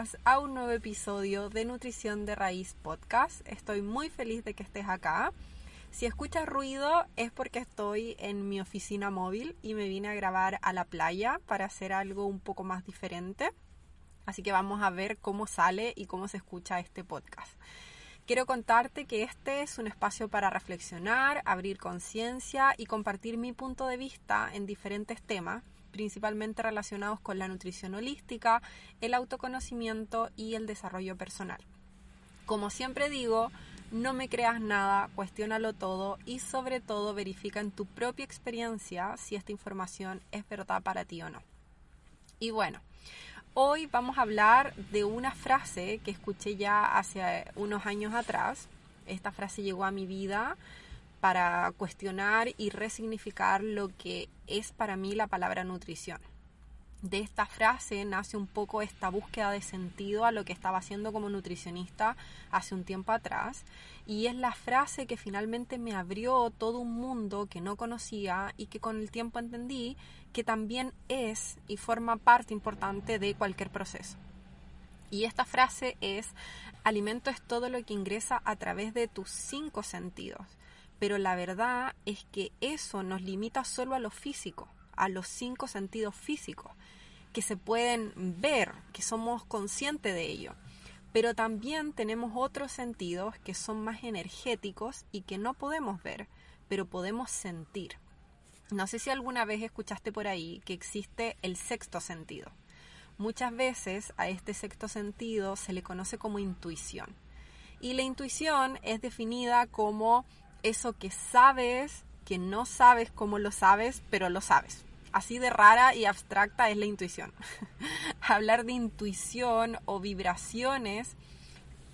bienvenidas a un nuevo episodio de Nutrición de Raíz Podcast. Estoy muy feliz de que estés acá. Si escuchas ruido es porque estoy en mi oficina móvil y me vine a grabar a la playa para hacer algo un poco más diferente. Así que vamos a ver cómo sale y cómo se escucha este podcast. Quiero contarte que este es un espacio para reflexionar, abrir conciencia y compartir mi punto de vista en diferentes temas, principalmente relacionados con la nutrición holística, el autoconocimiento y el desarrollo personal. Como siempre digo, no me creas nada, cuestiónalo todo y sobre todo verifica en tu propia experiencia si esta información es verdad para ti o no. Y bueno, hoy vamos a hablar de una frase que escuché ya hace unos años atrás. Esta frase llegó a mi vida para cuestionar y resignificar lo que es para mí la palabra nutrición. De esta frase nace un poco esta búsqueda de sentido a lo que estaba haciendo como nutricionista hace un tiempo atrás, y es la frase que finalmente me abrió todo un mundo que no conocía y que con el tiempo entendí que también es y forma parte importante de cualquier proceso. Y esta frase es: alimento es todo lo que ingresa a través de tus 5 sentidos. Pero la verdad es que eso nos limita solo a lo físico, a los 5 sentidos físicos, que se pueden ver, que somos conscientes de ello. Pero también tenemos otros sentidos que son más energéticos y que no podemos ver, pero podemos sentir. No sé si alguna vez escuchaste por ahí que existe el sexto sentido. Muchas veces a este sexto sentido se le conoce como intuición. Y la intuición es definida como eso que sabes, que no sabes cómo lo sabes, pero lo sabes. Así de rara y abstracta es la intuición. Hablar de intuición o vibraciones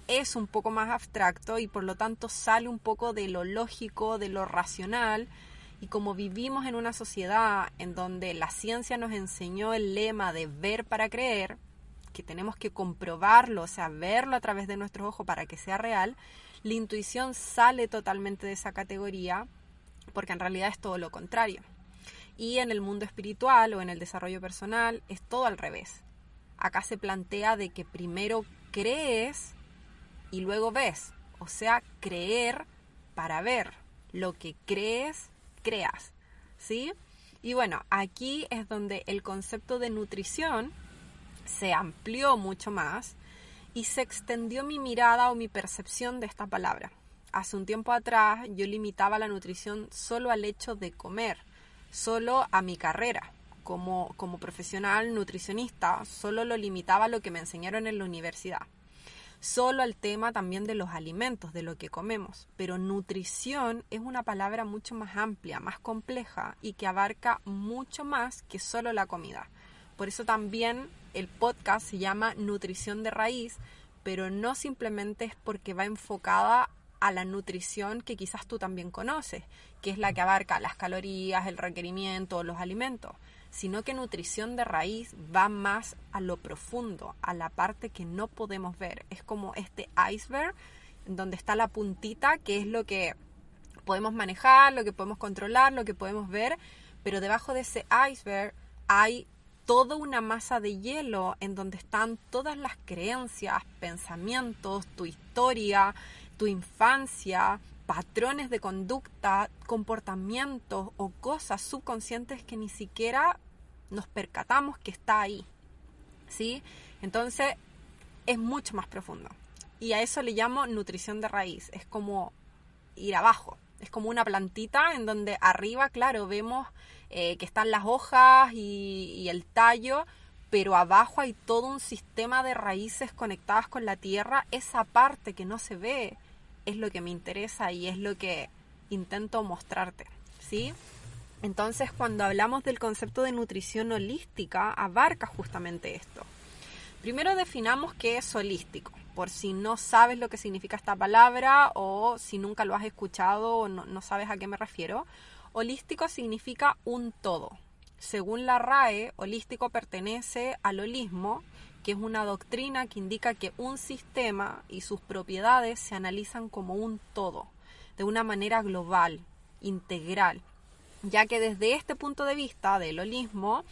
es un poco más abstracto y por lo tanto sale un poco de lo lógico, de lo racional. Y como vivimos en una sociedad en donde la ciencia nos enseñó el lema de ver para creer, que tenemos que comprobarlo, o sea, verlo a través de nuestros ojos para que sea real, la intuición sale totalmente de esa categoría porque en realidad es todo lo contrario. Y en el mundo espiritual o en el desarrollo personal es todo al revés. Acá se plantea de que primero crees y luego ves, o sea, creer para ver. Lo que crees, creas, ¿sí? Y bueno, aquí es donde el concepto de nutrición se amplió mucho más y se extendió mi mirada o mi percepción de esta palabra. Hace un tiempo atrás yo limitaba la nutrición solo al hecho de comer, solo a mi carrera como profesional nutricionista, solo lo limitaba a lo que me enseñaron en la universidad, solo al tema también de los alimentos, de lo que comemos. Pero nutrición es una palabra mucho más amplia, más compleja y que abarca mucho más que solo la comida. Por eso también el podcast se llama Nutrición de Raíz, pero no simplemente es porque va enfocada a la nutrición que quizás tú también conoces, que es la que abarca las calorías, el requerimiento, los alimentos, sino que nutrición de raíz va más a lo profundo, a la parte que no podemos ver. Es como este iceberg donde está la puntita, que es lo que podemos manejar, lo que podemos controlar, lo que podemos ver, pero debajo de ese iceberg hay toda una masa de hielo en donde están todas las creencias, pensamientos, tu historia, tu infancia, patrones de conducta, comportamientos o cosas subconscientes que ni siquiera nos percatamos que está ahí, ¿sí? Entonces es mucho más profundo y a eso le llamo nutrición de raíz. Es como ir abajo, es como una plantita en donde arriba, claro, vemos que están las hojas y el tallo, pero abajo hay todo un sistema de raíces conectadas con la tierra. Esa parte que no se ve es lo que me interesa y es lo que intento mostrarte, ¿sí? Entonces, cuando hablamos del concepto de nutrición holística, abarca justamente esto. Primero definamos qué es holístico, por si no sabes lo que significa esta palabra o si nunca lo has escuchado o no sabes a qué me refiero. Holístico significa un todo. Según la RAE, holístico pertenece al holismo, que es una doctrina que indica que un sistema y sus propiedades se analizan como un todo, de una manera global, integral, ya que desde este punto de vista del holismo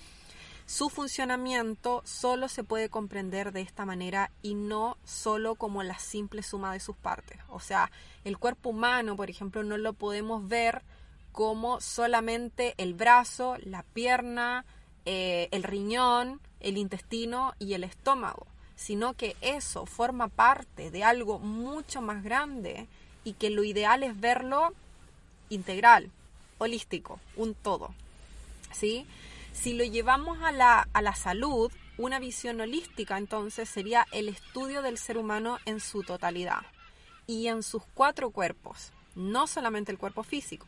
Su funcionamiento solo se puede comprender de esta manera y no solo como la simple suma de sus partes. O sea, el cuerpo humano, por ejemplo, no lo podemos ver como solamente el brazo, la pierna, el riñón, el intestino y el estómago, sino que eso forma parte de algo mucho más grande y que lo ideal es verlo integral, holístico, un todo, ¿sí? Si lo llevamos a la salud, una visión holística entonces sería el estudio del ser humano en su totalidad y en sus 4 cuerpos, no solamente el cuerpo físico.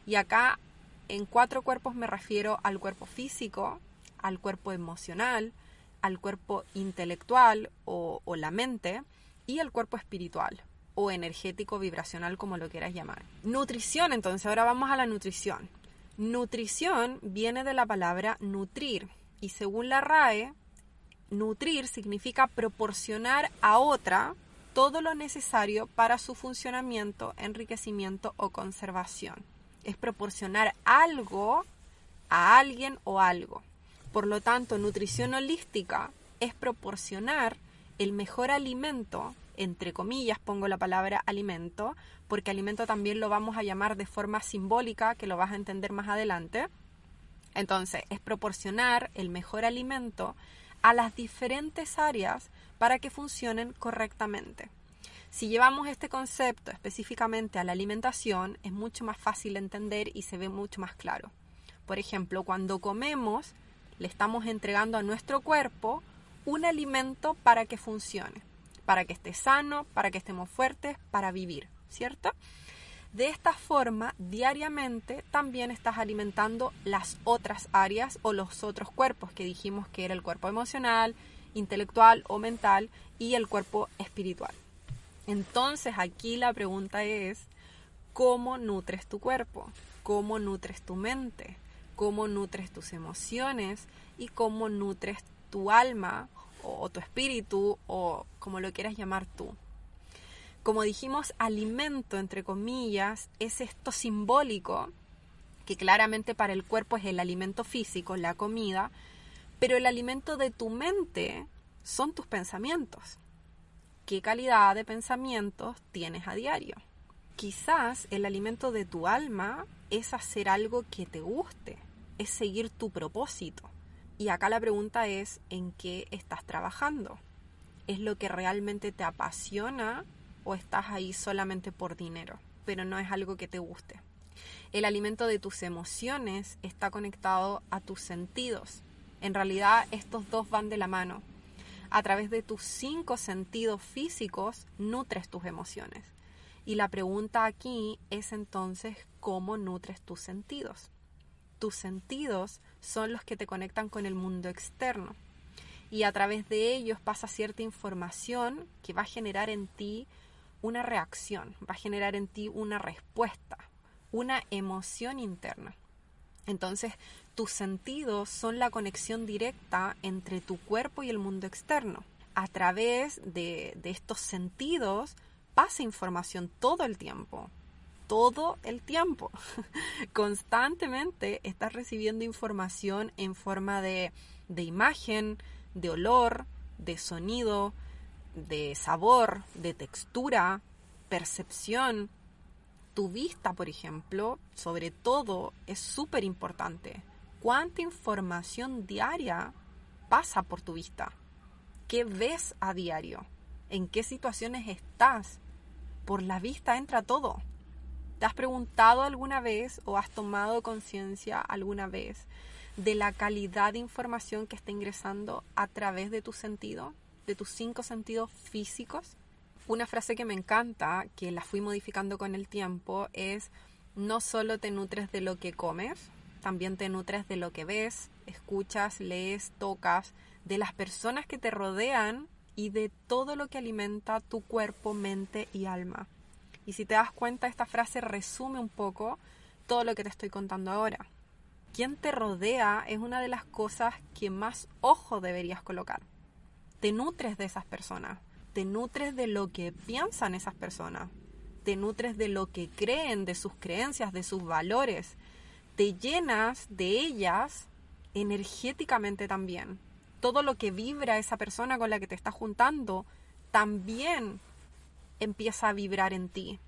Y acá en 4 cuerpos me refiero al cuerpo físico, al cuerpo emocional, al cuerpo intelectual o la mente y al cuerpo espiritual o energético, vibracional, como lo quieras llamar. Nutrición, entonces, ahora vamos a la nutrición. Nutrición viene de la palabra nutrir y según la RAE, nutrir significa proporcionar a otra todo lo necesario para su funcionamiento, enriquecimiento o conservación. Es proporcionar algo a alguien o algo. Por lo tanto, nutrición holística es proporcionar el mejor alimento, entre comillas pongo la palabra alimento, porque alimento también lo vamos a llamar de forma simbólica, que lo vas a entender más adelante. Entonces, es proporcionar el mejor alimento a las diferentes áreas para que funcionen correctamente. Si llevamos este concepto específicamente a la alimentación, es mucho más fácil de entender y se ve mucho más claro. Por ejemplo, cuando comemos, le estamos entregando a nuestro cuerpo un alimento para que funcione, para que esté sano, para que estemos fuertes, para vivir, ¿cierto? De esta forma, diariamente también estás alimentando las otras áreas o los otros cuerpos que dijimos que era el cuerpo emocional, intelectual o mental y el cuerpo espiritual. Entonces aquí la pregunta es, ¿cómo nutres tu cuerpo? ¿Cómo nutres tu mente? ¿Cómo nutres tus emociones? ¿Y cómo nutres tu alma o tu espíritu o como lo quieras llamar tú? Como dijimos, alimento, entre comillas, es esto simbólico, que claramente para el cuerpo es el alimento físico, la comida, pero el alimento de tu mente son tus pensamientos. ¿Qué calidad de pensamientos tienes a diario? Quizás el alimento de tu alma es hacer algo que te guste, es seguir tu propósito. Y acá la pregunta es, ¿en qué estás trabajando? ¿Es lo que realmente te apasiona o estás ahí solamente por dinero, pero no es algo que te guste? El alimento de tus emociones está conectado a tus sentidos. En realidad estos dos van de la mano. A través de tus 5 sentidos físicos nutres tus emociones. Y la pregunta aquí es entonces, ¿cómo nutres tus sentidos? Tus sentidos son los que te conectan con el mundo externo. Y a través de ellos pasa cierta información que va a generar en ti una reacción, va a generar en ti una respuesta, una emoción interna. Entonces, tus sentidos son la conexión directa entre tu cuerpo y el mundo externo. A través de estos sentidos pasa información todo el tiempo. Todo el tiempo. Constantemente estás recibiendo información en forma de imagen, de olor, de sonido, de sabor, de textura, percepción. Tu vista, por ejemplo, sobre todo, es súper importante. ¿Cuánta información diaria pasa por tu vista? ¿Qué ves a diario? ¿En qué situaciones estás? Por la vista entra todo. ¿Te has preguntado alguna vez o has tomado conciencia alguna vez de la calidad de información que está ingresando a través de tu sentido, de tus 5 sentidos físicos? Una frase que me encanta, que la fui modificando con el tiempo, es: no solo te nutres de lo que comes, también te nutres de lo que ves, escuchas, lees, tocas, de las personas que te rodean y de todo lo que alimenta tu cuerpo, mente y alma. Y si te das cuenta, esta frase resume un poco todo lo que te estoy contando ahora. Quien te rodea es una de las cosas que más ojo deberías colocar. Te nutres de esas personas. Te nutres de lo que piensan esas personas, te nutres de lo que creen, de sus creencias, de sus valores, te llenas de ellas energéticamente también. Todo lo que vibra esa persona con la que te estás juntando también empieza a vibrar en ti.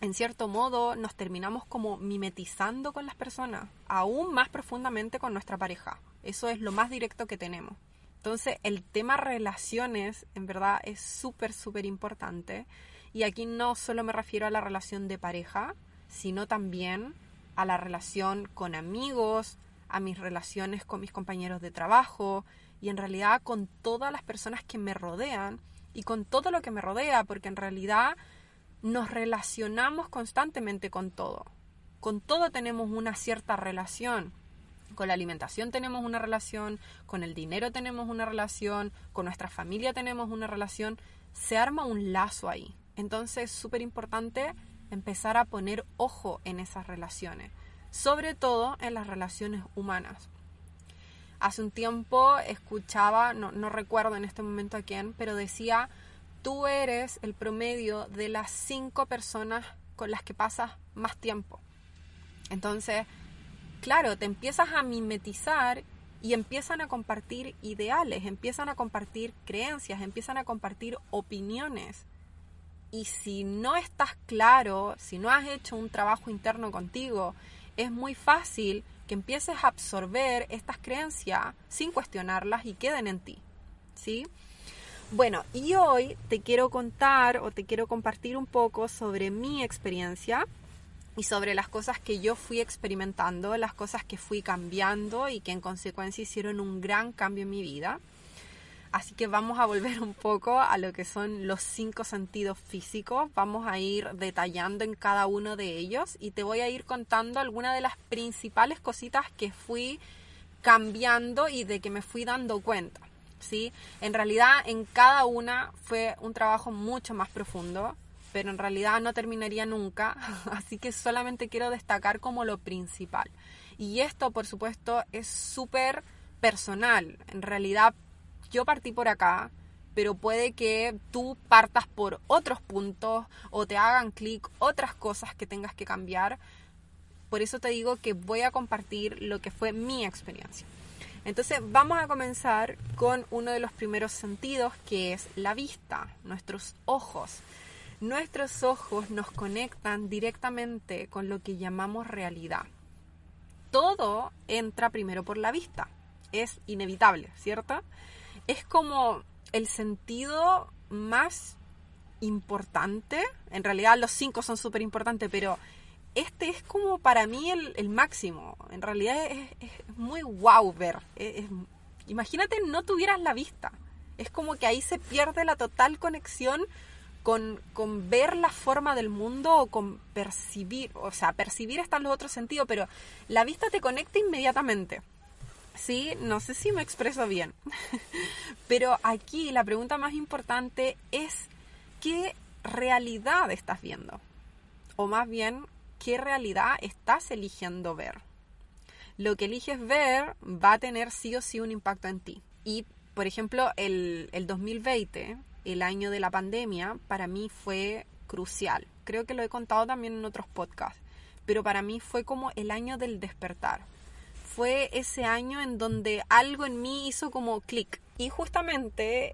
En cierto modo nos terminamos como mimetizando con las personas, aún más profundamente con nuestra pareja. Eso es lo más directo que tenemos. Entonces el tema relaciones en verdad es súper, súper importante. Y aquí no solo me refiero a la relación de pareja, sino también a la relación con amigos, a mis relaciones con mis compañeros de trabajo y en realidad con todas las personas que me rodean y con todo lo que me rodea, porque en realidad nos relacionamos constantemente con todo. Con todo tenemos una cierta relación. Con la alimentación tenemos una relación, con el dinero tenemos una relación, con nuestra familia tenemos una relación. Se arma un lazo ahí. Entonces es súper importante empezar a poner ojo en esas relaciones, sobre todo en las relaciones humanas. Hace un tiempo escuchaba, no recuerdo en este momento a quién, pero decía: tú eres el promedio de las 5 personas con las que pasas más tiempo. Entonces, claro, te empiezas a mimetizar y empiezan a compartir ideales, empiezan a compartir creencias, empiezan a compartir opiniones. Y si no estás claro, si no has hecho un trabajo interno contigo, es muy fácil que empieces a absorber estas creencias sin cuestionarlas y queden en ti, ¿sí? Bueno, y hoy te quiero contar o te quiero compartir un poco sobre mi experiencia y sobre las cosas que yo fui experimentando, las cosas que fui cambiando y que en consecuencia hicieron un gran cambio en mi vida. Así que vamos a volver un poco a lo que son los 5 sentidos físicos. Vamos a ir detallando en cada uno de ellos y te voy a ir contando algunas de las principales cositas que fui cambiando y de que me fui dando cuenta, ¿sí? En realidad en cada una fue un trabajo mucho más profundo, pero en realidad no terminaría nunca, así que solamente quiero destacar como lo principal. Y esto, por supuesto, es súper personal. En realidad yo partí por acá, pero puede que tú partas por otros puntos o te hagan clic otras cosas que tengas que cambiar. Por eso te digo que voy a compartir lo que fue mi experiencia. Entonces vamos a comenzar con uno de los primeros sentidos, que es la vista, nuestros ojos. Nuestros ojos nos conectan directamente con lo que llamamos realidad. Todo entra primero por la vista. Es inevitable, ¿cierto? Es como el sentido más importante. En realidad los 5 son súper importantes, pero este es como para mí el máximo. En realidad es muy wow ver. Imagínate no tuvieras la vista. Es como que ahí se pierde la total conexión con ver la forma del mundo o con percibir. O sea, percibir está en los otros sentidos, pero la vista te conecta inmediatamente. Sí, no sé si me expreso bien, pero aquí la pregunta más importante es: ¿qué realidad estás viendo? O más bien, ¿qué realidad estás eligiendo ver? Lo que eliges ver va a tener sí o sí un impacto en ti. Y, por ejemplo, el 2020, el año de la pandemia, para mí fue crucial. Creo que lo he contado también en otros podcasts, pero para mí fue como el año del despertar. Fue ese año en donde algo en mí hizo como clic. Y justamente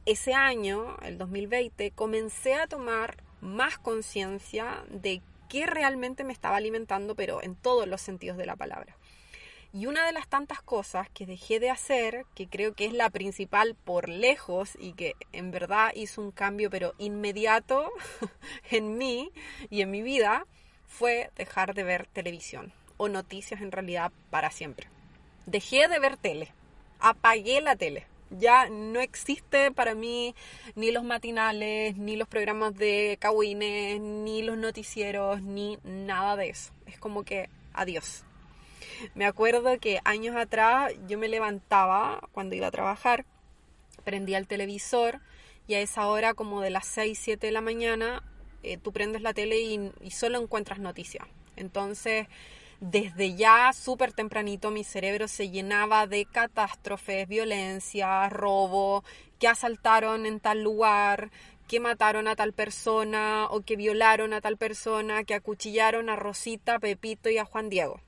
ese año, el 2020, comencé a tomar más conciencia de qué realmente me estaba alimentando, pero en todos los sentidos de la palabra. Y una de las tantas cosas que dejé de hacer, que creo que es la principal por lejos y que en verdad hizo un cambio pero inmediato en mí y en mi vida, fue dejar de ver televisión. O noticias en realidad para siempre. Dejé de ver tele, apagué la tele. Ya no existe para mí ni los matinales, ni los programas de cagüines, ni los noticieros, ni nada de eso. Es como que adiós. Me acuerdo que años atrás yo me levantaba cuando iba a trabajar, prendía el televisor y a esa hora como de las 6, 7 de la mañana tú prendes la tele y solo encuentras noticias. Entonces desde ya súper tempranito mi cerebro se llenaba de catástrofes, violencia, robo, que asaltaron en tal lugar, que mataron a tal persona o que violaron a tal persona, que acuchillaron a Rosita, Pepito y a Juan Diego.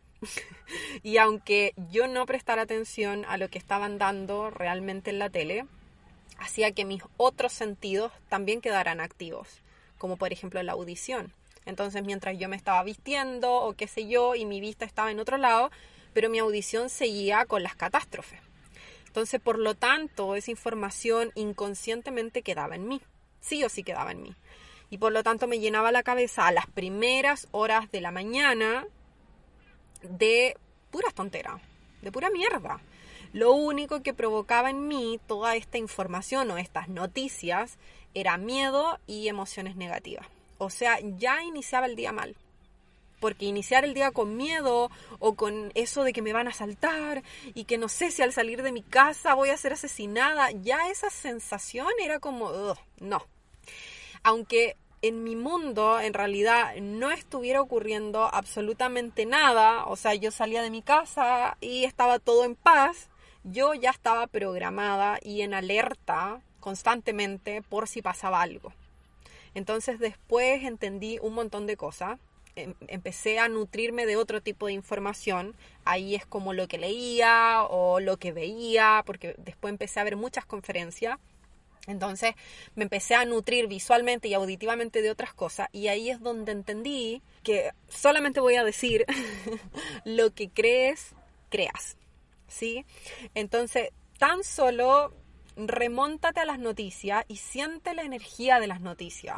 Y aunque yo no prestara atención a lo que estaban dando realmente en la tele, hacía que mis otros sentidos también quedaran activos, como por ejemplo la audición. Entonces, mientras yo me estaba vistiendo o qué sé yo, y mi vista estaba en otro lado, pero mi audición seguía con las catástrofes. Entonces, por lo tanto, esa información inconscientemente quedaba en mí. Sí o sí quedaba en mí. Y por lo tanto me llenaba la cabeza a las primeras horas de la mañana de puras tonteras, de pura mierda. Lo único que provocaba en mí toda esta información o estas noticias era miedo y emociones negativas. O sea, ya iniciaba el día mal. Porque iniciar el día con miedo o con eso de que me van a asaltar y que no sé si al salir de mi casa voy a ser asesinada, ya esa sensación era como, no. Aunque en mi mundo en realidad no estuviera ocurriendo absolutamente nada, o sea, yo salía de mi casa y estaba todo en paz, yo ya estaba programada y en alerta constantemente por si pasaba algo. Entonces después entendí un montón de cosas. Empecé a nutrirme de otro tipo de información. Ahí es como lo que leía o lo que veía, porque después empecé a ver muchas conferencias. Entonces me empecé a nutrir visualmente y auditivamente de otras cosas, y ahí es donde entendí que solamente voy a decir lo que crees, creas, ¿sí? Entonces, tan solo remóntate a las noticias y siente la energía de las noticias.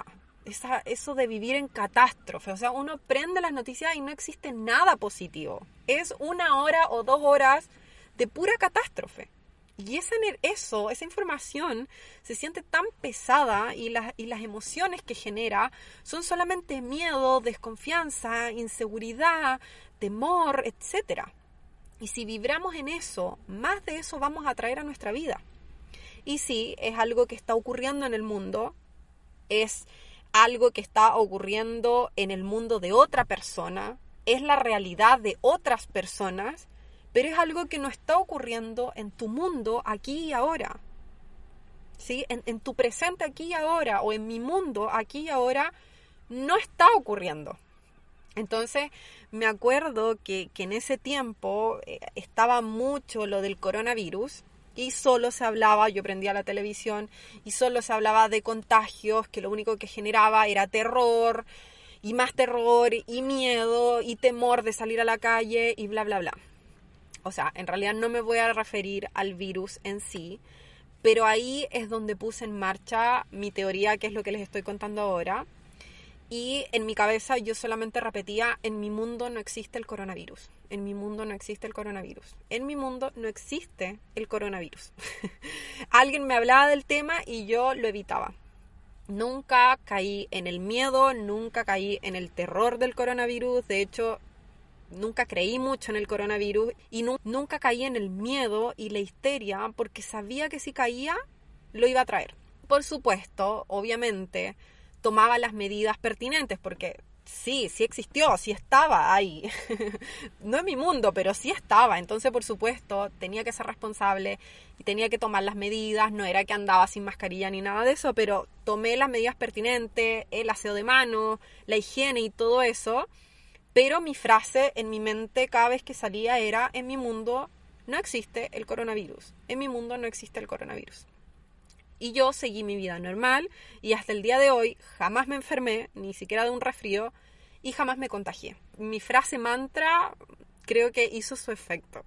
Eso de vivir en catástrofe, o sea, uno prende las noticias y no existe nada positivo. Es 1 hora o 2 horas de pura catástrofe. Y esa información se siente tan pesada, y las emociones que genera son solamente miedo, desconfianza, inseguridad, temor, etc. Y si vibramos en eso, más de eso vamos a traer a nuestra vida. Y sí, es algo que está ocurriendo en el mundo, es algo que está ocurriendo en el mundo de otra persona, es la realidad de otras personas, pero es algo que no está ocurriendo en tu mundo aquí y ahora. ¿Sí? En tu presente aquí y ahora, o en mi mundo aquí y ahora, no está ocurriendo. Entonces, me acuerdo que en ese tiempo estaba mucho lo del coronavirus, y solo se hablaba, yo prendía la televisión, y solo se hablaba de contagios, que lo único que generaba era terror, y más terror, y miedo, y temor de salir a la calle, y bla, bla, bla. O sea, en realidad no me voy a referir al virus en sí, pero ahí es donde puse en marcha mi teoría, que es lo que les estoy contando ahora. Y en mi cabeza yo solamente repetía: en mi mundo no existe el coronavirus. En mi mundo no existe el coronavirus. En mi mundo no existe el coronavirus. Alguien me hablaba del tema y yo lo evitaba. Nunca caí en el miedo, nunca caí en el terror del coronavirus. De hecho, nunca creí mucho en el coronavirus y nunca caí en el miedo y la histeria, porque sabía que si caía, lo iba a traer. Por supuesto, obviamente, tomaba las medidas pertinentes, porque sí existió, sí estaba ahí. No en mi mundo, pero sí estaba. Entonces, por supuesto, tenía que ser responsable y tenía que tomar las medidas. No era que andaba sin mascarilla ni nada de eso, pero tomé las medidas pertinentes, el aseo de manos, la higiene y todo eso. Pero mi frase en mi mente cada vez que salía era: en mi mundo no existe el coronavirus. En mi mundo no existe el coronavirus. Y yo seguí mi vida normal y hasta el día de hoy jamás me enfermé, ni siquiera de un resfrío, y jamás me contagié. Mi frase mantra creo que hizo su efecto.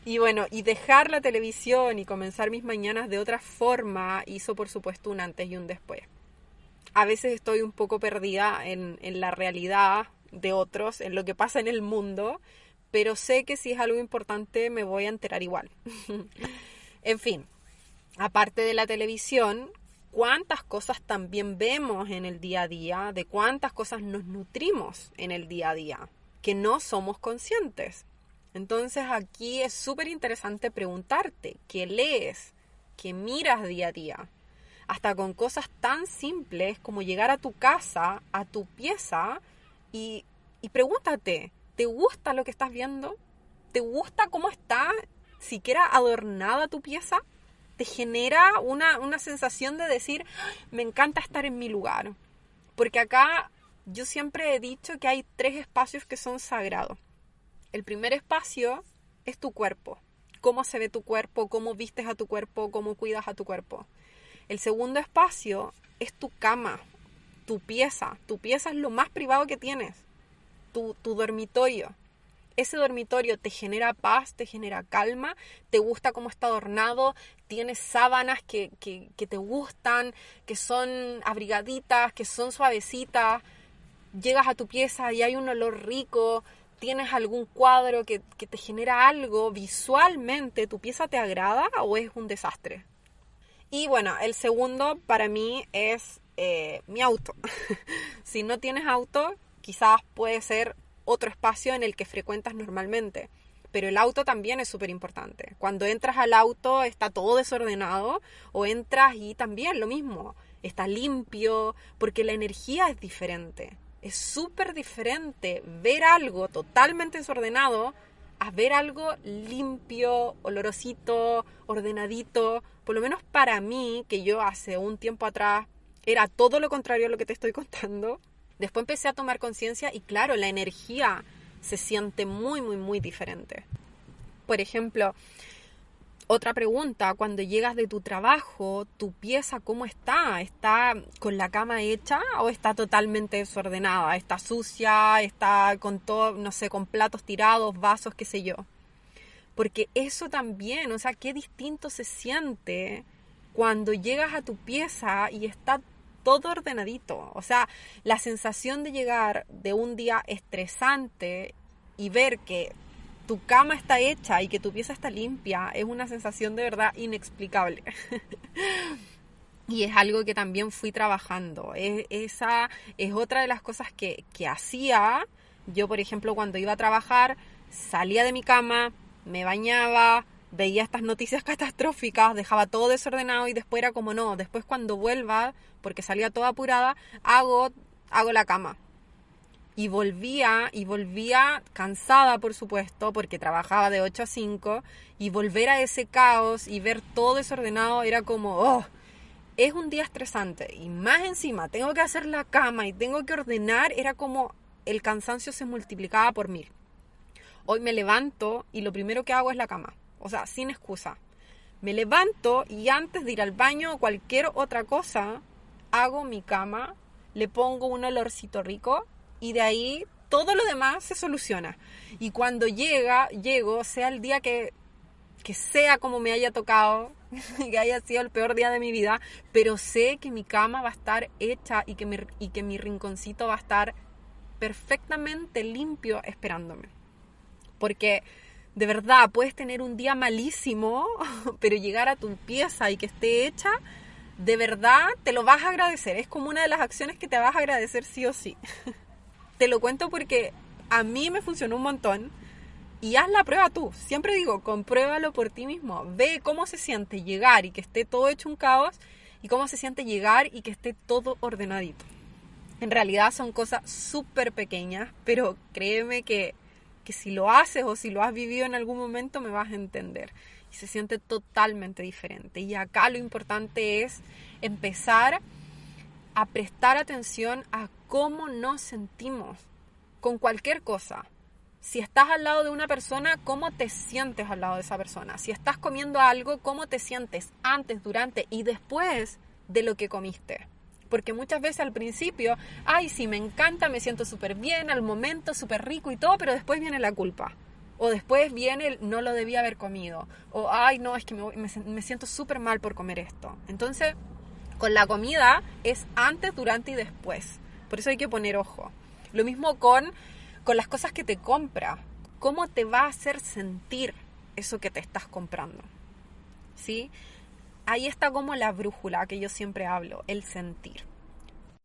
Y bueno, y dejar la televisión y comenzar mis mañanas de otra forma hizo, por supuesto, un antes y un después. A veces estoy un poco perdida en la realidad de otros, en lo que pasa en el mundo, pero sé que si es algo importante me voy a enterar igual. En fin, aparte de la televisión, cuántas cosas también vemos en el día a día, de cuántas cosas nos nutrimos en el día a día, que no somos conscientes. Entonces aquí es súper interesante preguntarte: ¿qué lees? ¿Qué miras día a día? Hasta con cosas tan simples como llegar a tu casa, a tu pieza, y pregúntate: ¿te gusta lo que estás viendo? ¿Te gusta cómo está siquiera adornada tu pieza? ¿Te genera una sensación de decir: me encanta estar en mi lugar? Porque acá yo siempre he dicho que hay 3 espacios que son sagrados. El primer espacio es tu cuerpo. Cómo se ve tu cuerpo, cómo vistes a tu cuerpo, cómo cuidas a tu cuerpo. El segundo espacio es tu cama, tu pieza. Tu pieza es lo más privado que tienes. Tu dormitorio. Ese dormitorio te genera paz, te genera calma, te gusta cómo está adornado, tienes sábanas que te gustan, que son abrigaditas, que son suavecitas. Llegas a tu pieza y hay un olor rico, tienes algún cuadro que te genera algo visualmente. ¿Tu pieza te agrada o es un desastre? Y bueno, el segundo para mí es mi auto. Si no tienes auto, quizás puede ser otro espacio en el que frecuentas normalmente. Pero el auto también es súper importante. Cuando entras al auto está todo desordenado, o entras y también lo mismo, está limpio, porque la energía es diferente. Es súper diferente ver algo totalmente desordenado a ver algo limpio, olorosito, ordenadito. Por lo menos para mí, que yo hace un tiempo atrás era todo lo contrario a lo que te estoy contando. Después empecé a tomar conciencia y claro, la energía se siente muy, muy, muy diferente. Por ejemplo, otra pregunta, cuando llegas de tu trabajo, ¿tu pieza cómo está? ¿Está con la cama hecha o está totalmente desordenada? ¿Está sucia? ¿Está con todo, no sé, con platos tirados, vasos, qué sé yo? Porque eso también, o sea, qué distinto se siente cuando llegas a tu pieza y está todo ordenadito. O sea, la sensación de llegar de un día estresante y ver que tu cama está hecha y que tu pieza está limpia es una sensación de verdad inexplicable. Y es algo que también fui trabajando. Esa es otra de las cosas que hacía. Yo, por ejemplo, cuando iba a trabajar, salía de mi cama, me bañaba, veía estas noticias catastróficas, dejaba todo desordenado y después era como no, después cuando vuelva, porque salía toda apurada, hago la cama. Y volvía cansada, por supuesto, porque trabajaba de 8 a 5, y volver a ese caos y ver todo desordenado era como, oh, es un día estresante. Y más encima, tengo que hacer la cama y tengo que ordenar, era como el cansancio se multiplicaba por 1000. Hoy me levanto y lo primero que hago es la cama. O sea, sin excusa. Me levanto y antes de ir al baño o cualquier otra cosa, hago mi cama, le pongo un olorcito rico y de ahí todo lo demás se soluciona. Y cuando llego, sea el día que sea como me haya tocado, que haya sido el peor día de mi vida, pero sé que mi cama va a estar hecha y que mi rinconcito va a estar perfectamente limpio esperándome. Porque de verdad puedes tener un día malísimo, pero llegar a tu pieza y que esté hecha, de verdad te lo vas a agradecer. Es como una de las acciones que te vas a agradecer sí o sí. Te lo cuento porque a mí me funcionó un montón. Y haz la prueba tú. Siempre digo, compruébalo por ti mismo. Ve cómo se siente llegar y que esté todo hecho un caos, y cómo se siente llegar y que esté todo ordenadito. En realidad son cosas súper pequeñas, pero créeme que si lo haces o si lo has vivido en algún momento me vas a entender. Y se siente totalmente diferente. Y acá lo importante es empezar a prestar atención a cómo nos sentimos con cualquier cosa. Si estás al lado de una persona, ¿cómo te sientes al lado de esa persona? Si estás comiendo algo, ¿cómo te sientes antes, durante y después de lo que comiste? Porque muchas veces al principio, ay, sí, me encanta, me siento súper bien, al momento súper rico y todo, pero después viene la culpa. O después viene el no lo debía haber comido. O, ay, no, es que me siento súper mal por comer esto. Entonces, con la comida es antes, durante y después. Por eso hay que poner ojo. Lo mismo con las cosas que te compras. ¿Cómo te va a hacer sentir eso que te estás comprando? ¿Sí? Ahí está como la brújula que yo siempre hablo, el sentir.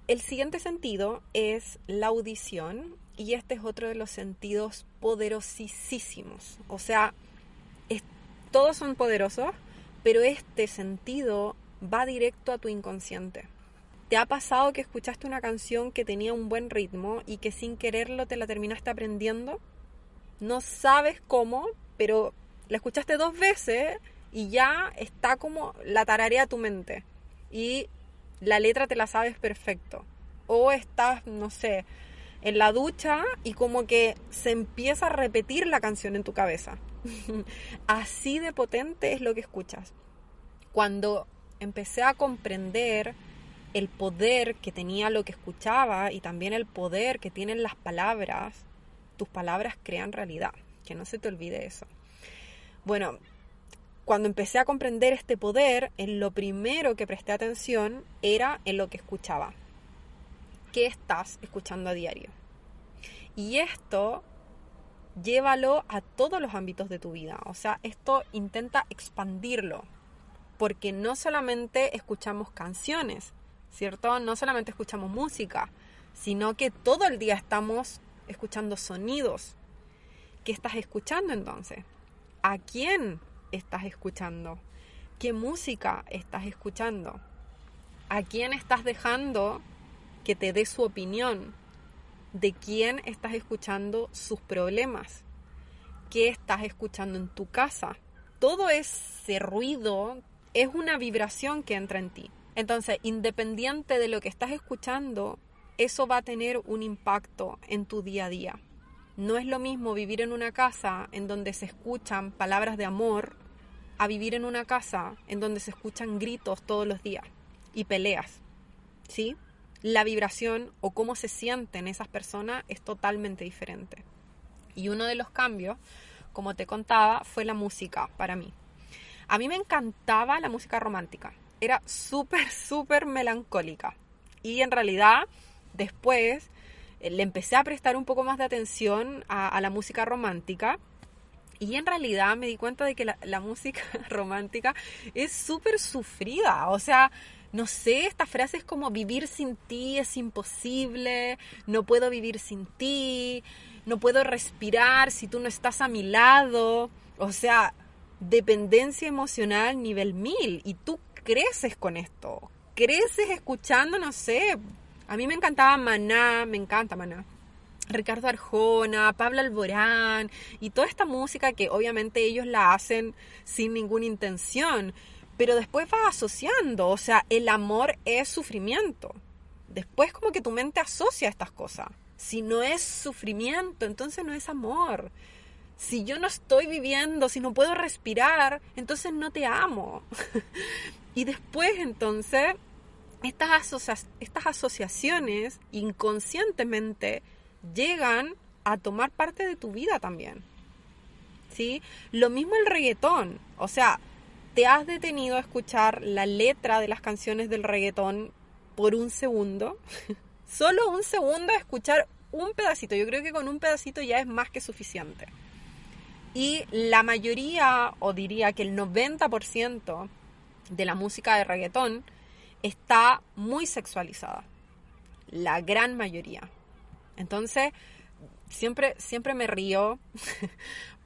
El siguiente sentido es la audición, y este es otro de los sentidos poderosísimos. O sea, todos son poderosos, pero este sentido va directo a tu inconsciente. ¿Te ha pasado que escuchaste una canción que tenía un buen ritmo y que sin quererlo te la terminaste aprendiendo? No sabes cómo, pero la escuchaste 2 veces y ya está como la tararea tu mente. Y la letra te la sabes perfecto. O estás, no sé, en la ducha y como que se empieza a repetir la canción en tu cabeza. Así de potente es lo que escuchas. Cuando empecé a comprender el poder que tenía lo que escuchaba y también el poder que tienen las palabras, tus palabras crean realidad, que no se te olvide eso. Bueno, cuando empecé a comprender este poder, en lo primero que presté atención era en lo que escuchaba. ¿Qué estás escuchando a diario? Y esto llévalo a todos los ámbitos de tu vida. O sea, esto intenta expandirlo. Porque no solamente escuchamos canciones, ¿cierto? No solamente escuchamos música, sino que todo el día estamos escuchando sonidos. ¿Qué estás escuchando entonces? ¿A quién estás escuchando? ¿Qué música estás escuchando? ¿A quién estás dejando que te dé su opinión? ¿De quién estás escuchando sus problemas? ¿Qué estás escuchando en tu casa? Todo ese ruido es una vibración que entra en ti. Entonces, independiente de lo que estás escuchando, eso va a tener un impacto en tu día a día. No es lo mismo vivir en una casa en donde se escuchan palabras de amor a vivir en una casa en donde se escuchan gritos todos los días y peleas, ¿sí? La vibración o cómo se sienten esas personas es totalmente diferente. Y uno de los cambios, como te contaba, fue la música para mí. A mí me encantaba la música romántica. Era súper melancólica. Y en realidad, después le empecé a prestar un poco más de atención a la música romántica. Y en realidad me di cuenta de que la música romántica es súper sufrida. O sea, no sé, esta frase es como vivir sin ti es imposible, no puedo vivir sin ti, no puedo respirar si tú no estás a mi lado. O sea, dependencia emocional nivel 1000. Y tú creces con esto, creces escuchando, no sé, a mí me encantaba Maná, me encanta Maná. Ricardo Arjona, Pablo Alborán y toda esta música que obviamente ellos la hacen sin ninguna intención, pero después vas asociando, o sea, el amor es sufrimiento. Después como que tu mente asocia estas cosas. Si no es sufrimiento, entonces no es amor. Si yo no estoy viviendo, si no puedo respirar, entonces no te amo. Y después entonces estas asociaciones inconscientemente llegan a tomar parte de tu vida también, ¿sí? Lo mismo el reggaetón, o sea, ¿te has detenido a escuchar la letra de las canciones del reggaetón por un segundo? Solo un segundo a escuchar un pedacito, yo creo que con un pedacito ya es más que suficiente. Y la mayoría, o diría que el 90% de la música de reggaetón está muy sexualizada, la gran mayoría. Entonces, siempre me río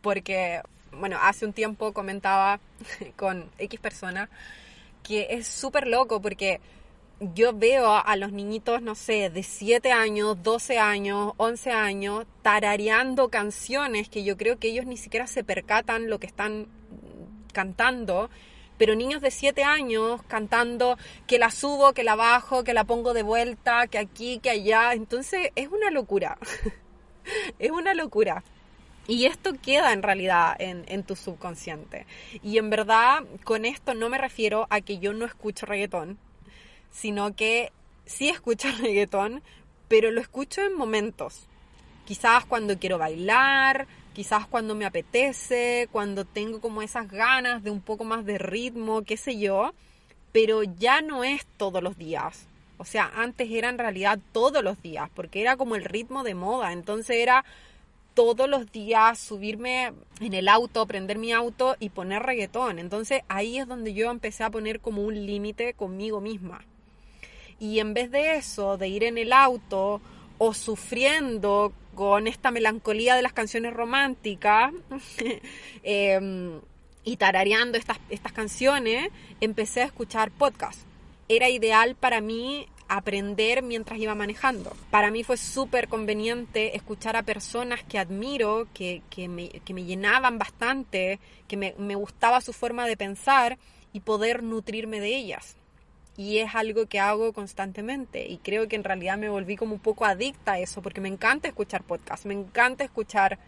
porque, bueno, hace un tiempo comentaba con X persona que es súper loco porque yo veo a los niñitos, no sé, de 7 años, 12 años, 11 años, tarareando canciones que yo creo que ellos ni siquiera se percatan lo que están cantando, pero niños de 7 años cantando que la subo, que la bajo, que la pongo de vuelta, que aquí, que allá. Entonces es una locura. Es una locura. Y esto queda en realidad en tu subconsciente. Y en verdad con esto no me refiero a que yo no escucho reggaetón, sino que sí escucho reggaetón, pero lo escucho en momentos. Quizás cuando quiero bailar, quizás cuando me apetece, cuando tengo como esas ganas de un poco más de ritmo, qué sé yo, pero ya no es todos los días. O sea, antes era en realidad todos los días, porque era como el ritmo de moda, entonces era todos los días subirme en el auto, prender mi auto y poner reggaetón. Entonces ahí es donde yo empecé a poner como un límite conmigo misma. Y en vez de eso, de ir en el auto o sufriendo con esta melancolía de las canciones románticas y tarareando estas canciones, empecé a escuchar podcasts. Era ideal para mí aprender mientras iba manejando. Para mí fue súper conveniente escuchar a personas que admiro, que me llenaban bastante, que me gustaba su forma de pensar y poder nutrirme de ellas. Y es algo que hago constantemente y creo que en realidad me volví como un poco adicta a eso porque me encanta escuchar podcasts, me encanta escuchar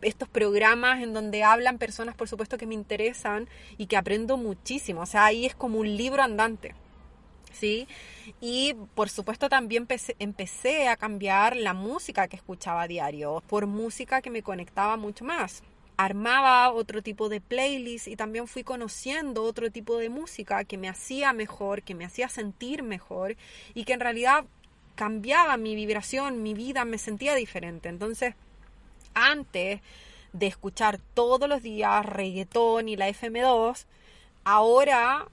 estos programas en donde hablan personas, por supuesto, que me interesan y que aprendo muchísimo. O sea, ahí es como un libro andante, ¿sí? Y por supuesto también empecé a cambiar la música que escuchaba a diario por música que me conectaba mucho más. Armaba otro tipo de playlist y también fui conociendo otro tipo de música que me hacía mejor, que me hacía sentir mejor y que en realidad cambiaba mi vibración, mi vida, me sentía diferente. Entonces, antes de escuchar todos los días reggaetón y la FM2, ahora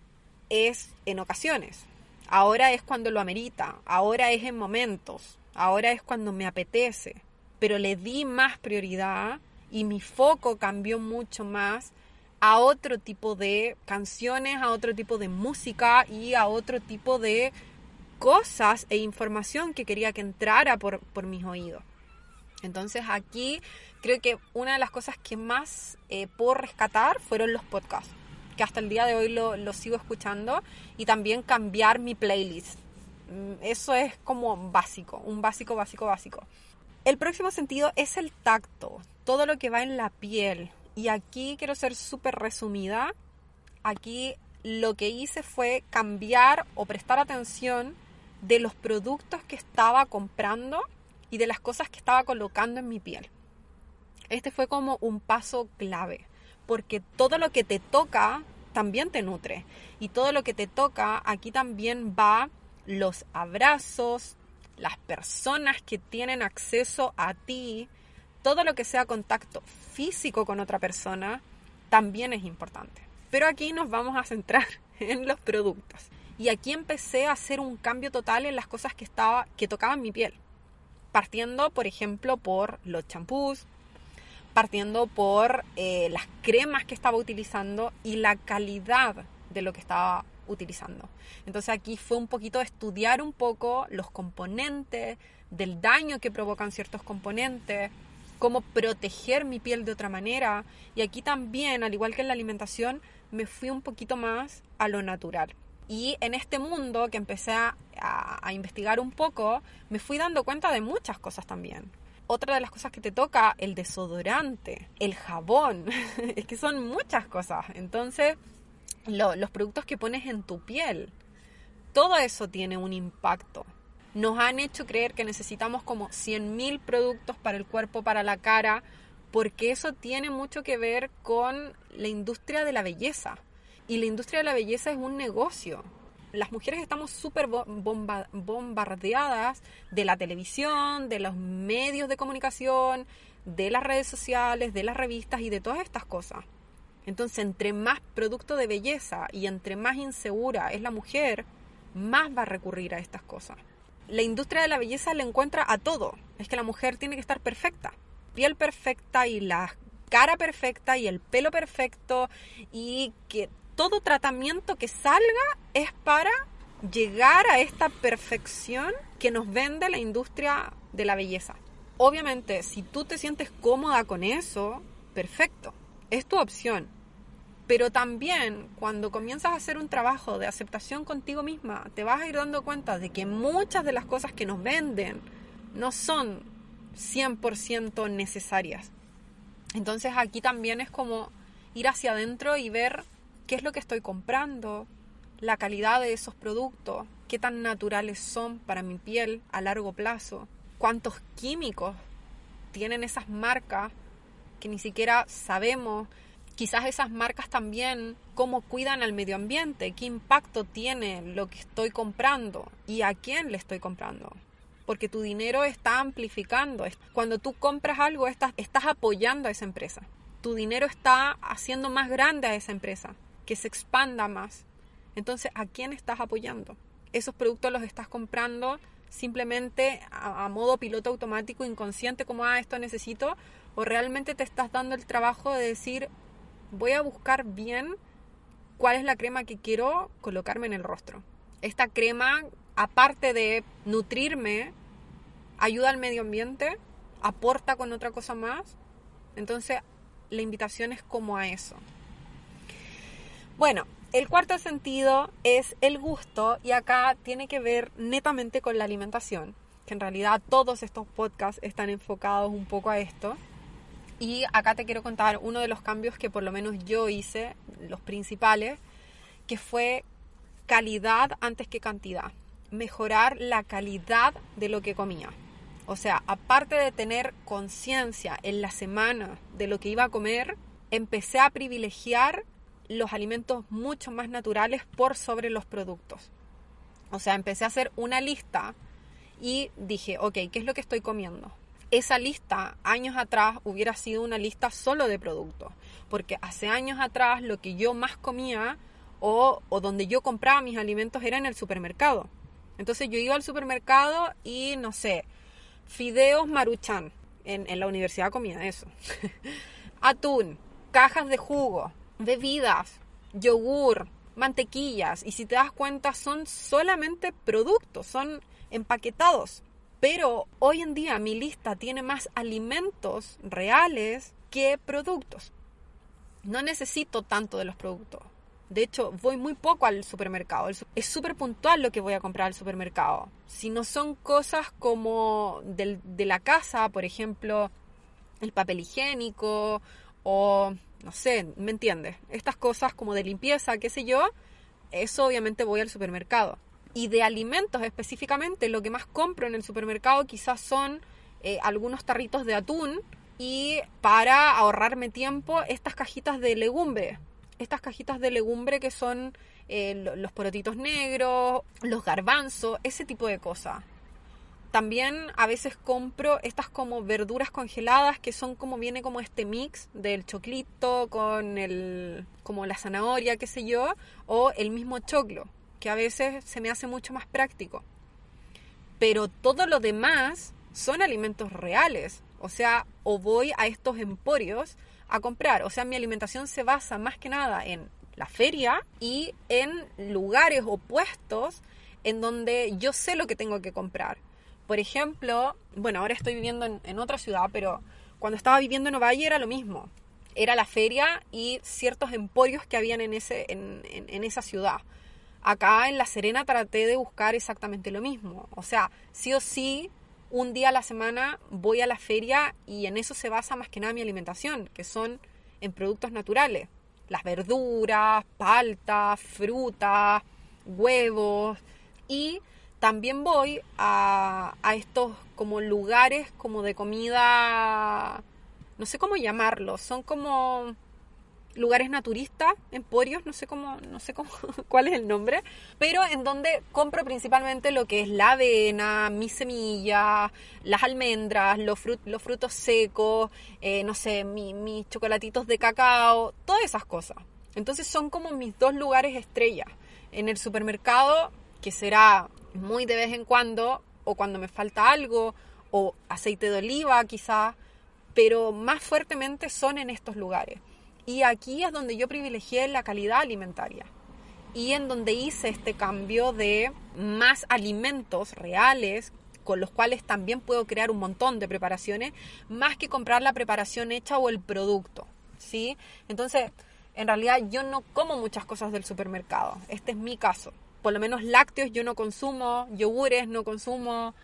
es en ocasiones, ahora es cuando lo amerita, ahora es en momentos, ahora es cuando me apetece, pero le di más prioridad y mi foco cambió mucho más a otro tipo de canciones, a otro tipo de música y a otro tipo de cosas e información que quería que entrara por mis oídos. Entonces aquí creo que una de las cosas que más puedo rescatar fueron los podcasts, que hasta el día de hoy lo sigo escuchando, y también cambiar mi playlist. Eso es como básico, un básico. El próximo sentido es el tacto, todo lo que va en la piel. Y aquí quiero ser súper resumida. Aquí lo que hice fue cambiar o prestar atención de los productos que estaba comprando y de las cosas que estaba colocando en mi piel. Este fue como un paso clave, porque todo lo que te toca también te nutre. Y todo lo que te toca, aquí también va los abrazos, las personas que tienen acceso a ti, todo lo que sea contacto físico con otra persona, también es importante. Pero aquí nos vamos a centrar en los productos. Y aquí empecé a hacer un cambio total en las cosas que tocaban mi piel. Partiendo, por ejemplo, por los champús, partiendo por las cremas que estaba utilizando y la calidad de lo que estaba utilizando. Entonces aquí fue un poquito estudiar un poco los componentes, del daño que provocan ciertos componentes, cómo proteger mi piel de otra manera. Y aquí también, al igual que en la alimentación, me fui un poquito más a lo natural. Y en este mundo que empecé a investigar un poco, me fui dando cuenta de muchas cosas también. Otra de las cosas que te toca, el desodorante, el jabón, es que son muchas cosas. Entonces, los productos que pones en tu piel, todo eso tiene un impacto. Nos han hecho creer que necesitamos como 100.000 productos para el cuerpo, para la cara, porque eso tiene mucho que ver con la industria de la belleza. Y la industria de la belleza es un negocio. Las mujeres estamos súper bombardeadas de la televisión, de los medios de comunicación, de las redes sociales, de las revistas y de todas estas cosas. Entonces, entre más producto de belleza y entre más insegura es la mujer, más va a recurrir a estas cosas. La industria de la belleza le encuentra a todo. Es que la mujer tiene que estar perfecta. Piel perfecta y la cara perfecta y el pelo perfecto y que todo tratamiento que salga es para llegar a esta perfección que nos vende la industria de la belleza. Obviamente, si tú te sientes cómoda con eso, perfecto, es tu opción. Pero también cuando comienzas a hacer un trabajo de aceptación contigo misma, te vas a ir dando cuenta de que muchas de las cosas que nos venden no son 100% necesarias. Entonces aquí también es como ir hacia adentro y ver qué es lo que estoy comprando, la calidad de esos productos, qué tan naturales son para mi piel a largo plazo, cuántos químicos tienen esas marcas que ni siquiera sabemos, quizás esas marcas también cómo cuidan al medio ambiente, qué impacto tiene lo que estoy comprando y a quién le estoy comprando. Porque tu dinero está amplificando. Cuando tú compras algo, estás apoyando a esa empresa. Tu dinero está haciendo más grande a esa empresa, que se expanda más. Entonces, ¿a quién estás apoyando? Esos productos los estás comprando simplemente a modo piloto automático, inconsciente, como esto necesito, o realmente te estás dando el trabajo de decir, voy a buscar bien cuál es la crema que quiero colocarme en el rostro. Esta crema, aparte de nutrirme, ayuda al medio ambiente, aporta con otra cosa más. Entonces, la invitación es como a eso. Bueno, El cuarto sentido es el gusto y acá tiene que ver netamente con la alimentación, que en realidad todos estos podcasts están enfocados un poco a esto. Y acá te quiero contar uno de los cambios que por lo menos yo hice, los principales, que fue calidad antes que cantidad. Mejorar la calidad de lo que comía. O sea, aparte de tener conciencia en la semana de lo que iba a comer, empecé a privilegiar los alimentos mucho más naturales por sobre los productos. O sea, empecé a hacer una lista y dije, ok, ¿qué es lo que estoy comiendo? Esa lista, años atrás, hubiera sido una lista solo de productos. Porque hace años atrás lo que yo más comía o donde yo compraba mis alimentos era en el supermercado. Entonces yo iba al supermercado y, no sé, fideos Maruchan. En la universidad comía eso. Atún, cajas de jugo, bebidas, yogur, mantequillas. Y si te das cuenta, son solamente productos, son empaquetados. Pero hoy en día mi lista tiene más alimentos reales que productos. No necesito tanto de los productos. De hecho, voy muy poco al supermercado. Es súper puntual lo que voy a comprar al supermercado. Si no son cosas como de la casa, por ejemplo, el papel higiénico o, no sé, ¿me entiendes? Estas cosas como de limpieza, qué sé yo, eso obviamente voy al supermercado. Y de alimentos específicamente, lo que más compro en el supermercado quizás son algunos tarritos de atún y para ahorrarme tiempo, estas cajitas de legumbre. Estas cajitas de legumbre que son los porotitos negros, los garbanzos, ese tipo de cosas. También a veces compro estas como verduras congeladas que son como viene como este mix del choclito con como la zanahoria, qué sé yo, o el mismo choclo, que a veces se me hace mucho más práctico. Pero todo lo demás son alimentos reales. O sea, o voy a estos emporios a comprar. O sea, mi alimentación se basa más que nada en la feria y en lugares o puestos en donde yo sé lo que tengo que comprar. Por ejemplo, bueno, ahora estoy viviendo en otra ciudad, pero cuando estaba viviendo en Ovalle era lo mismo. Era la feria y ciertos emporios que habían en esa ciudad. Acá en La Serena traté de buscar exactamente lo mismo. O sea, sí o sí, un día a la semana voy a la feria y en eso se basa más que nada mi alimentación, que son en productos naturales. Las verduras, paltas, frutas, huevos. Y también voy a estos como lugares como de comida, no sé cómo llamarlos, son como lugares naturistas, emporios, no sé cómo cuál es el nombre, pero en donde compro principalmente lo que es la avena, mis semillas, las almendras, los frutos secos, no sé, mis chocolatitos de cacao, todas esas cosas. Entonces son como mis dos lugares estrellas. En el supermercado, que será muy de vez en cuando, o cuando me falta algo, o aceite de oliva quizás, pero más fuertemente son en estos lugares. Y aquí es donde yo privilegié la calidad alimentaria y en donde hice este cambio de más alimentos reales con los cuales también puedo crear un montón de preparaciones, más que comprar la preparación hecha o el producto, ¿sí? Entonces, en realidad yo no como muchas cosas del supermercado. Este es mi caso. Por lo menos lácteos yo no consumo, yogures no consumo,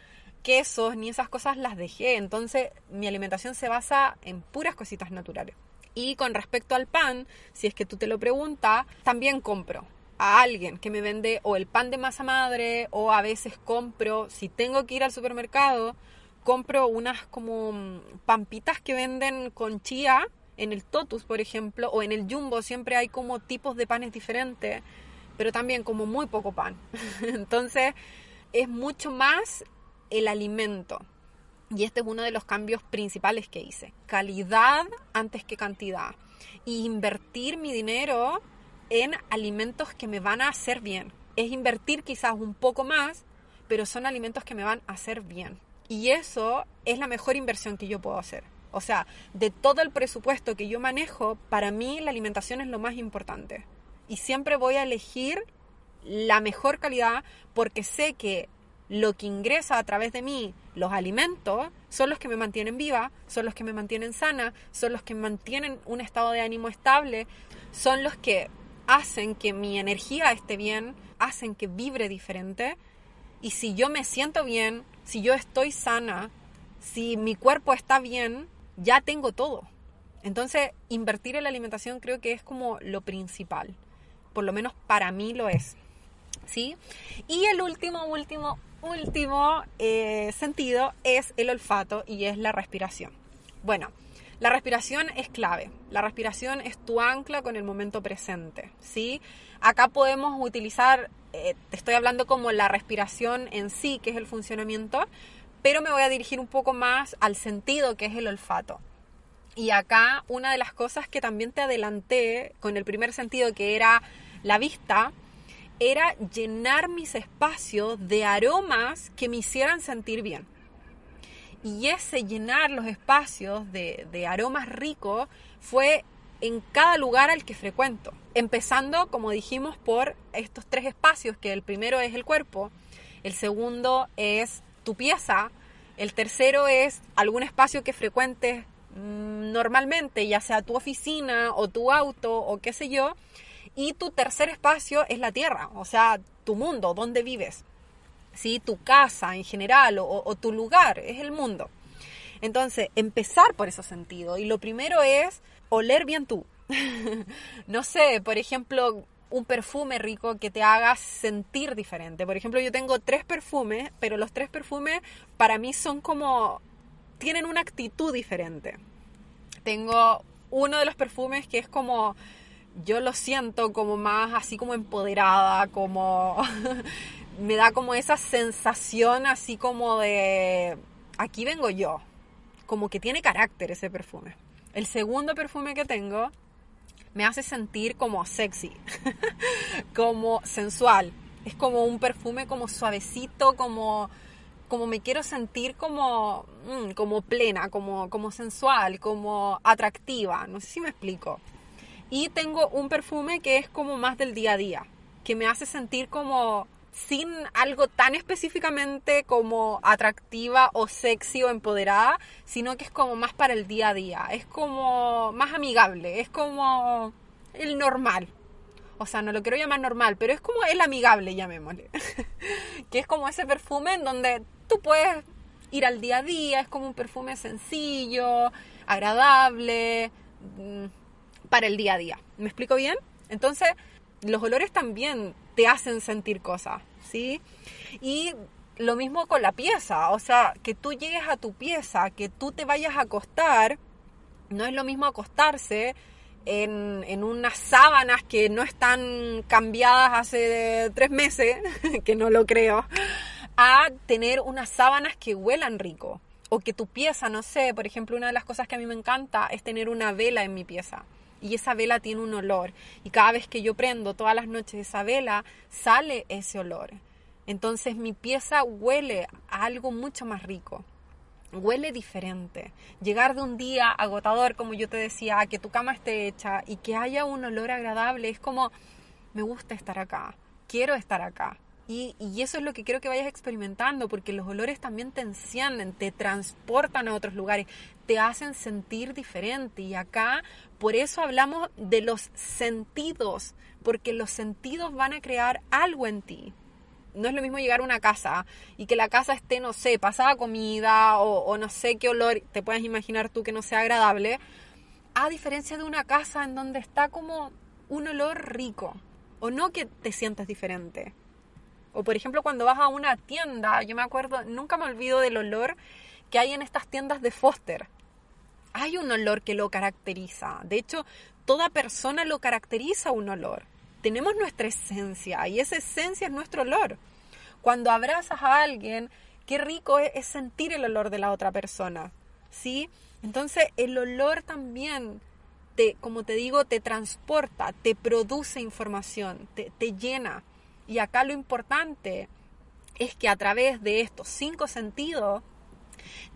quesos, ni esas cosas las dejé. Entonces, mi alimentación se basa en puras cositas naturales. Y con respecto al pan, si es que tú te lo preguntas, también compro a alguien que me vende o el pan de masa madre o a veces compro, si tengo que ir al supermercado, compro unas como pampitas que venden con chía en el Totus, por ejemplo, o en el Jumbo. Siempre hay como tipos de panes diferentes, pero también como muy poco pan. Entonces es mucho más el alimento. Y este es uno de los cambios principales que hice. Calidad antes que cantidad. Y invertir mi dinero en alimentos que me van a hacer bien. Es invertir quizás un poco más, pero son alimentos que me van a hacer bien. Y eso es la mejor inversión que yo puedo hacer. O sea, de todo el presupuesto que yo manejo, para mí la alimentación es lo más importante. Y siempre voy a elegir la mejor calidad porque sé que lo que ingresa a través de mí, los alimentos, son los que me mantienen viva, son los que me mantienen sana, son los que mantienen un estado de ánimo estable, son los que hacen que mi energía esté bien, hacen que vibre diferente. Y si yo me siento bien, si yo estoy sana, si mi cuerpo está bien, ya tengo todo. Entonces, invertir en la alimentación creo que es como lo principal. Por lo menos para mí lo es. ¿Sí? Y el último sentido es el olfato y es la respiración. Bueno, la respiración es clave. La respiración es tu ancla con el momento presente, ¿sí? Acá podemos utilizar, te estoy hablando como la respiración en sí, que es el funcionamiento, pero me voy a dirigir un poco más al sentido, que es el olfato. Y acá una de las cosas que también te adelanté con el primer sentido, que era la vista, era llenar mis espacios de aromas que me hicieran sentir bien. Y ese llenar los espacios de aromas ricos fue en cada lugar al que frecuento. Empezando, como dijimos, por estos 3 espacios, que el primero es el cuerpo, el segundo es tu pieza, el tercero es algún espacio que frecuentes normalmente, ya sea tu oficina o tu auto o qué sé yo, y tu tercer espacio es la tierra, o sea, tu mundo, donde vives. ¿Sí? Tu casa en general o tu lugar, es el mundo. Entonces, empezar por esos sentidos. Y lo primero es oler bien tú. No sé, por ejemplo, un perfume rico que te haga sentir diferente. Por ejemplo, yo tengo 3 perfumes, pero los 3 perfumes para mí son como... tienen una actitud diferente. Tengo uno de los perfumes que es como... yo lo siento como más así como empoderada, como... me da como esa sensación así como de... aquí vengo yo. Como que tiene carácter ese perfume. El segundo perfume que tengo me hace sentir como sexy. Como sensual. Es como un perfume como suavecito, como me quiero sentir como plena, como sensual, como atractiva. No sé si me explico. Y tengo un perfume que es como más del día a día. Que me hace sentir como... sin algo tan específicamente como atractiva o sexy o empoderada, sino que es como más para el día a día, es como más amigable, es como el normal. O sea, no lo quiero llamar normal, pero es como el amigable, llamémosle. Que es como ese perfume en donde tú puedes ir al día a día, es como un perfume sencillo, agradable, para el día a día. ¿Me explico bien? Entonces, los olores también te hacen sentir cosas, ¿sí? Y lo mismo con la pieza, o sea, que tú llegues a tu pieza, que tú te vayas a acostar, no es lo mismo acostarse en unas sábanas que no están cambiadas hace 3 meses, que no lo creo, a tener unas sábanas que huelan rico, o que tu pieza, no sé, por ejemplo, una de las cosas que a mí me encanta es tener una vela en mi pieza. Y esa vela tiene un olor. Y cada vez que yo prendo todas las noches esa vela, sale ese olor. Entonces mi pieza huele a algo mucho más rico. Huele diferente. Llegar de un día agotador, como yo te decía, a que tu cama esté hecha y que haya un olor agradable, es como, me gusta estar acá, quiero estar acá. Y eso es lo que quiero que vayas experimentando, porque los olores también te encienden, te transportan a otros lugares, te hacen sentir diferente. Y acá, por eso hablamos de los sentidos, porque los sentidos van a crear algo en ti. No es lo mismo llegar a una casa y que la casa esté, no sé, pasada comida o no sé qué olor te puedas imaginar tú que no sea agradable, a diferencia de una casa en donde está como un olor rico, o no que te sientas diferente. O por ejemplo cuando vas a una tienda, yo me acuerdo, nunca me olvido del olor que hay en estas tiendas de Foster. Hay un olor que lo caracteriza. De hecho, toda persona lo caracteriza un olor. Tenemos nuestra esencia y esa esencia es nuestro olor. Cuando abrazas a alguien, qué rico es sentir el olor de la otra persona, ¿sí? Entonces el olor también, como te digo, te transporta, te produce información, te llena. Y acá lo importante es que a través de estos 5 sentidos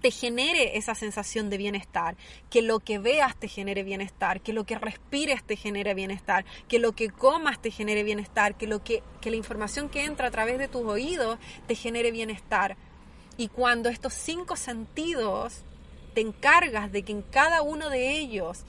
te genere esa sensación de bienestar, que lo que veas te genere bienestar, que lo que respires te genere bienestar, que lo que comas te genere bienestar, que la información que entra a través de tus oídos te genere bienestar. Y cuando estos 5 sentidos te encargas de que en cada uno de ellos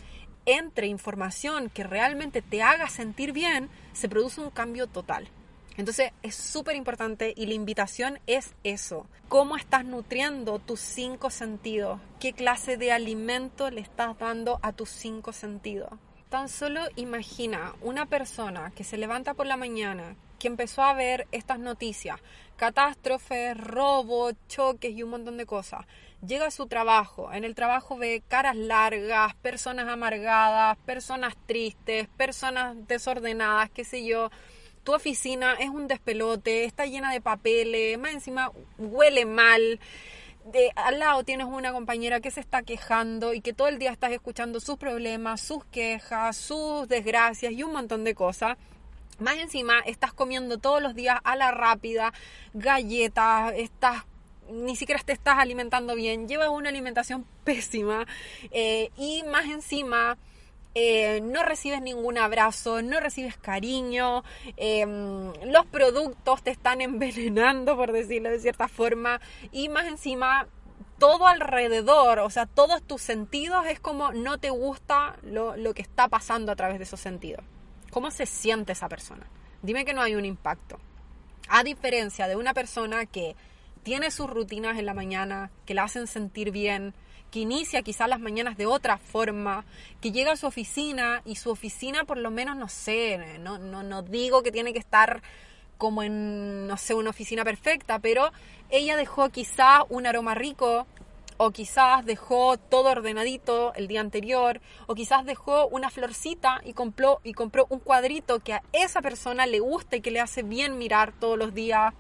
entre información que realmente te haga sentir bien, se produce un cambio total. Entonces es súper importante y la invitación es eso. ¿Cómo estás nutriendo tus 5 sentidos? ¿Qué clase de alimento le estás dando a tus 5 sentidos? Tan solo imagina una persona que se levanta por la mañana, que empezó a ver estas noticias, catástrofes, robos, choques y un montón de cosas. Llega a su trabajo, en el trabajo ve caras largas, personas amargadas, personas tristes, personas desordenadas, qué sé yo. Tu oficina es un despelote, está llena de papeles, más encima huele mal. Al lado tienes una compañera que se está quejando y que todo el día estás escuchando sus problemas, sus quejas, sus desgracias y un montón de cosas. Más encima estás comiendo todos los días a la rápida, galletas, ni siquiera te estás alimentando bien, llevas una alimentación pésima y más encima no recibes ningún abrazo, no recibes cariño, los productos te están envenenando, por decirlo de cierta forma, y más encima todo alrededor, o sea, todos tus sentidos es como no te gusta lo que está pasando a través de esos sentidos. ¿Cómo se siente esa persona? Dime que no hay un impacto. A diferencia de una persona que tiene sus rutinas en la mañana, que la hacen sentir bien, que inicia quizás las mañanas de otra forma, que llega a su oficina y su oficina por lo menos, no sé, no digo que tiene que estar como en, no sé, una oficina perfecta, pero ella dejó quizás un aroma rico, o quizás dejó todo ordenadito el día anterior, o quizás dejó una florcita y compró un cuadrito que a esa persona le gusta y que le hace bien mirar todos los días.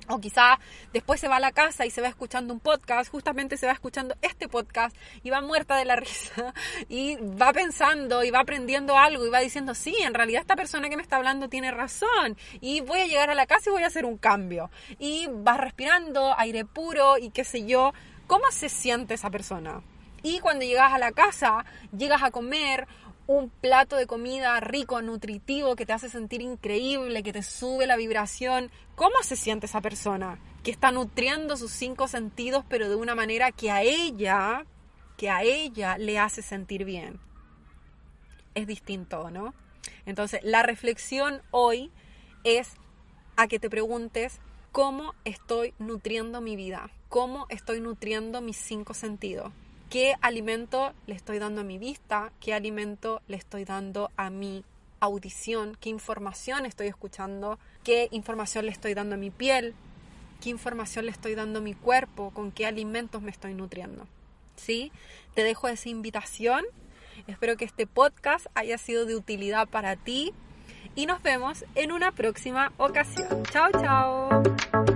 O quizás después se va a la casa y se va escuchando un podcast, justamente se va escuchando este podcast y va muerta de la risa y va pensando y va aprendiendo algo y va diciendo, sí, en realidad esta persona que me está hablando tiene razón y voy a llegar a la casa y voy a hacer un cambio. Y vas respirando aire puro y qué sé yo. ¿Cómo se siente esa persona? Y cuando llegas a la casa, llegas a comer un plato de comida rico, nutritivo, que te hace sentir increíble, que te sube la vibración. ¿Cómo se siente esa persona? Que está nutriendo sus 5 sentidos, pero de una manera que a ella le hace sentir bien. Es distinto, ¿no? Entonces, la reflexión hoy es a que te preguntes, ¿cómo estoy nutriendo mi vida? ¿Cómo estoy nutriendo mis 5 sentidos? ¿Qué alimento le estoy dando a mi vista? ¿Qué alimento le estoy dando a mi audición? ¿Qué información estoy escuchando? ¿Qué información le estoy dando a mi piel? ¿Qué información le estoy dando a mi cuerpo? ¿Con qué alimentos me estoy nutriendo? ¿Sí? Te dejo esa invitación. Espero que este podcast haya sido de utilidad para ti y nos vemos en una próxima ocasión. ¡Chao, chao!